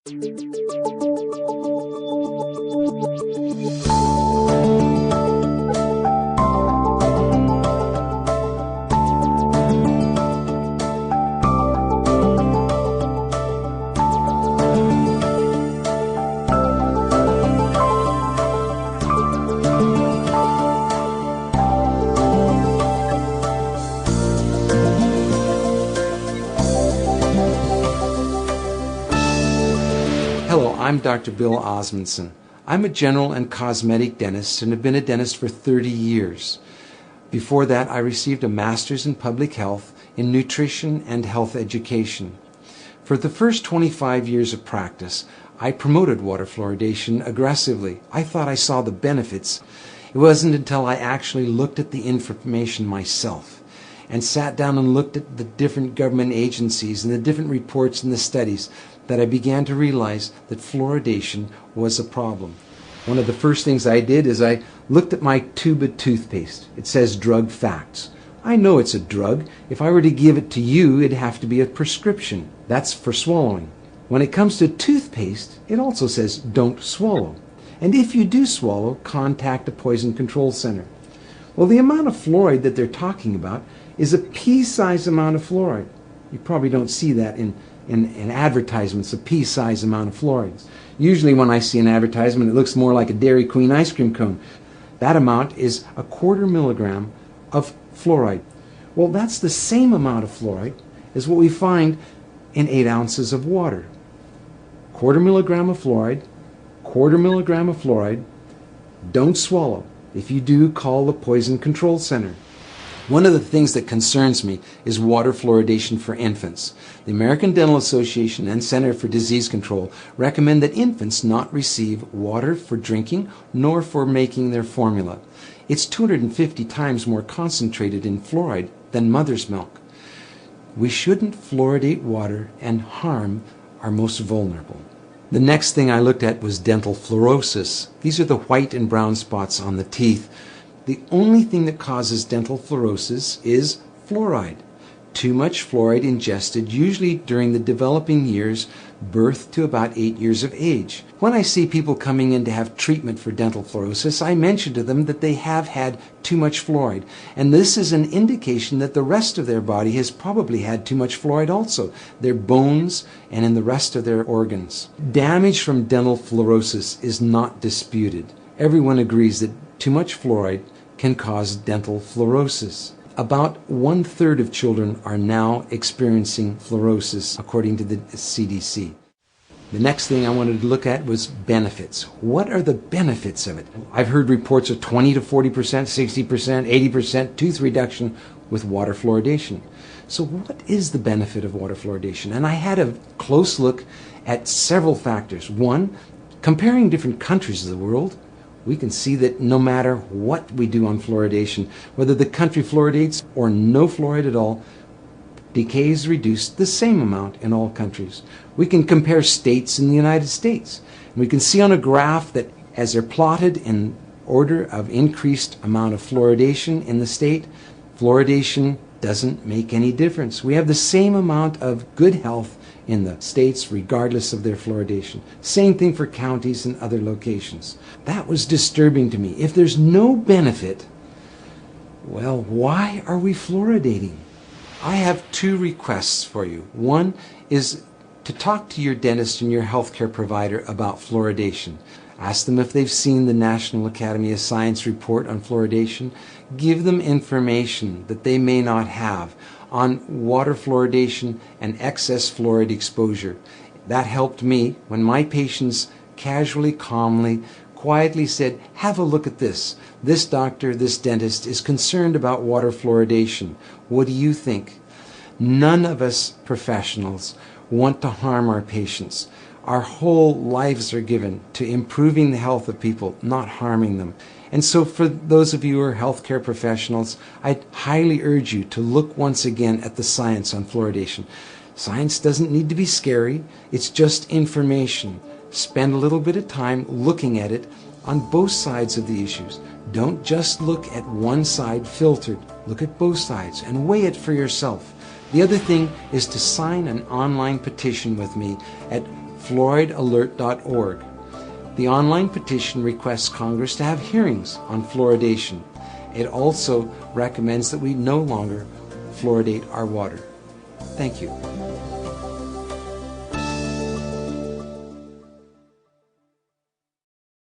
Hello, I'm Dr. Bill Osmondson. I'm a general and cosmetic dentist and have been a dentist for 30 years. Before that, I received a master's in public health in nutrition and health education. For the first 25 years of practice, I promoted water fluoridation aggressively. I thought I saw the benefits. It wasn't until I actually looked at the information myself and sat down and looked at the different government agencies and the different reports and the studies that I began to realize that fluoridation was a problem. One of the first things I did is I looked at my tube of toothpaste. It says drug facts. I know it's a drug. If I were to give it to you, it'd have to be a prescription. That's for swallowing. When it comes to toothpaste, it also says don't swallow. And if you do swallow, contact a poison control center. Well, the amount of fluoride that they're talking about is a pea-sized amount of fluoride. You probably don't see that in advertisements, a pea-sized amount of fluoride. Usually when I see an advertisement, it looks more like a Dairy Queen ice cream cone. That amount is 1/4 milligram of fluoride. Well, that's the same amount of fluoride as what we find in 8 ounces of water. 1/4 milligram of fluoride, 1/4 milligram of fluoride. Don't swallow. If you do, call the Poison Control Center. One of the things that concerns me is water fluoridation for infants. The American Dental Association and Center for Disease Control recommend that infants not receive water for drinking nor for making their formula. It's 250 times more concentrated in fluoride than mother's milk. We shouldn't fluoridate water and harm our most vulnerable. The next thing I looked at was dental fluorosis. These are the white and brown spots on the teeth. The only thing that causes dental fluorosis is fluoride. Too much fluoride ingested, usually during the developing years, birth to about 8 years of age. When I see people coming in to have treatment for dental fluorosis, I mention to them that they have had too much fluoride. And this is an indication that the rest of their body has probably had too much fluoride also, their bones and in the rest of their organs. Damage from dental fluorosis is not disputed. Everyone agrees that too much fluoride can cause dental fluorosis. About 1/3 of children are now experiencing fluorosis, according to the CDC. The next thing I wanted to look at was benefits. What are the benefits of it? I've heard reports of 20 to 40%, 60%, 80% tooth reduction with water fluoridation. So what is the benefit of water fluoridation? And I had a close look at several factors. One, comparing different countries of the world, we can see that no matter what we do on fluoridation, whether the country fluoridates or no fluoride at all, decay is reduced the same amount in all countries. We can compare states in the United States. And we can see on a graph that as they're plotted in order of increased amount of fluoridation in the state, fluoridation doesn't make any difference. We have the same amount of good health in the states regardless of their fluoridation. Same thing for counties and other locations. That was disturbing to me. If there's no benefit, well, why are we fluoridating? I have 2 requests for you. One is to talk to your dentist and your healthcare provider about fluoridation. Ask them if they've seen the National Academy of Science report on fluoridation. Give them information that they may not have on water fluoridation and excess fluoride exposure. That helped me when my patients casually, calmly, quietly said, have a look at this. This doctor, this dentist is concerned about water fluoridation. What do you think? None of us professionals want to harm our patients. Our whole lives are given to improving the health of people, not harming them. And so for those of you who are healthcare professionals, I highly urge you to look once again at the science on fluoridation. Science doesn't need to be scary. It's just information. Spend a little bit of time looking at it on both sides of the issues. Don't just look at one side filtered. Look at both sides and weigh it for yourself. The other thing is to sign an online petition with me at fluoridealert.org. The online petition requests Congress to have hearings on fluoridation. It also recommends that we no longer fluoridate our water. Thank you.